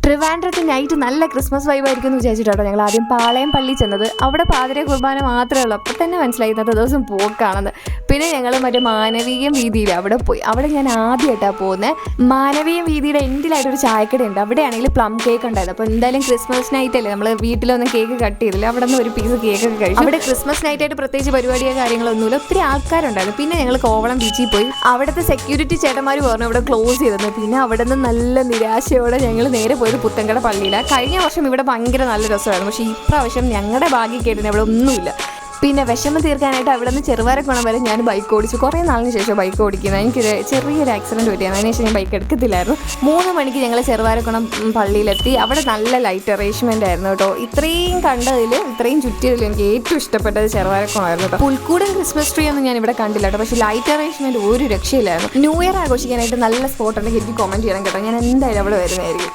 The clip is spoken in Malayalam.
ട്രിവാൻഡ്രത്ത് നൈറ്റ് നല്ല ക്രിസ്മസ് വൈബായിരിക്കും എന്ന് വിചാരിച്ചിട്ടോ ഞങ്ങൾ ആദ്യം പാളയം പള്ളി ചെന്നത്. അവിടെ പാതിര കുർബാന മാത്രമേ ഉള്ളൂ. അപ്പോൾ തന്നെ മനസ്സിലായി ഇന്നത്തെ ദിവസം പോക്കാണെന്ന്. പിന്നെ ഞങ്ങൾ മറ്റേ മാനവീയം വീതിയിൽ അവിടെ പോയി. അവിടെ ഞാൻ ആദ്യമായിട്ടാണ് പോകുന്നത്. മാനവീയം വീതിയുടെ എൻഡിലായിട്ടൊരു ചായക്കടയുണ്ട്. അവിടെയാണെങ്കിൽ പ്ലം കേക്ക് ഉണ്ടായിരുന്നു. അപ്പോൾ എന്തായാലും ക്രിസ്മസ് നൈറ്റ് അല്ലേ, നമ്മൾ വീട്ടിലൊന്നും കേക്ക് കട്ട് ചെയ്തില്ല. അവിടെ നിന്ന് ഒരു പീസ് കേക്കൊക്കെ കഴിച്ചു. അവിടെ ക്രിസ്മസ് നൈറ്റായിട്ട് പ്രത്യേകിച്ച് പരിപാടിയോ കാര്യങ്ങളൊന്നുമില്ല. ഒത്തിരി ആൾക്കാരുണ്ടായിരുന്നു. പിന്നെ ഞങ്ങൾ കോവളം ബീച്ചിൽ പോയി. അവിടുത്തെ സെക്യൂരിറ്റി ചേട്ടന്മാർ പറഞ്ഞു ഇവിടെ ക്ലോസ് ചെയ്തെന്ന്. പിന്നെ അവിടെ നിന്ന് നല്ല നിരാശയോടെ ഞങ്ങൾ നേരെ പോയത് പുത്തൻകട പള്ളിയിലാണ്. കഴിഞ്ഞ വർഷം ഇവിടെ ഭയങ്കര നല്ല രസമായിരുന്നു. പക്ഷേ ഇപ്രാവശ്യം ഞങ്ങളുടെ ഭാഗ്യം കേട്ടിന് ഇവിടെ ഒന്നുമില്ല. പിന്നെ വിഷമം തീർക്കാനായിട്ട് അവിടെ നിന്ന് ചെറുവാരക്കുളം വരെ ഞാൻ ബൈക്ക് ഓടിച്ചു. കുറേ നാളിന് ശേഷം ബൈക്ക് ഓടിക്കുന്നത്. എനിക്കൊരു ചെറിയൊരു ആക്സിഡൻറ്റ് പറ്റിയാണ്. അതിനുശേഷം ഞാൻ ബൈക്ക് എടുക്കത്തില്ലായിരുന്നു. 3 മണിക്ക് ഞങ്ങൾ ചെറുവാരക്കുളം പള്ളിയിലെത്തി. അവിടെ നല്ല ലൈറ്റ് അറേഞ്ച്മെൻ്റ് ആയിരുന്നു കേട്ടോ. ഇത്രയും കണ്ടതിൽ, ഇത്രയും ചുറ്റിയതിൽ എനിക്ക് ഏറ്റവും ഇഷ്ടപ്പെട്ടത് ചെറുവാരക്കുളമായിരുന്നു കേട്ടോ. പുൽക്കൂടും ക്രിസ്മസ് ട്രീ ഒന്നും ഞാൻ ഇവിടെ കണ്ടില്ല കേട്ടോ. പക്ഷേ ലൈറ്റ് അറേഞ്ച്മെൻറ്റ് ഒരു രക്ഷയില്ലായിരുന്നു. ന്യൂ ഇയർ ആഘോഷിക്കാനായിട്ട് നല്ല സ്പോട്ട് ഉണ്ടെങ്കിൽ എനിക്ക് കമൻറ്റ് ചെയ്യണം കേട്ടോ. ഞാൻ എന്തായാലും അവിടെ വരുന്നതായിരിക്കും.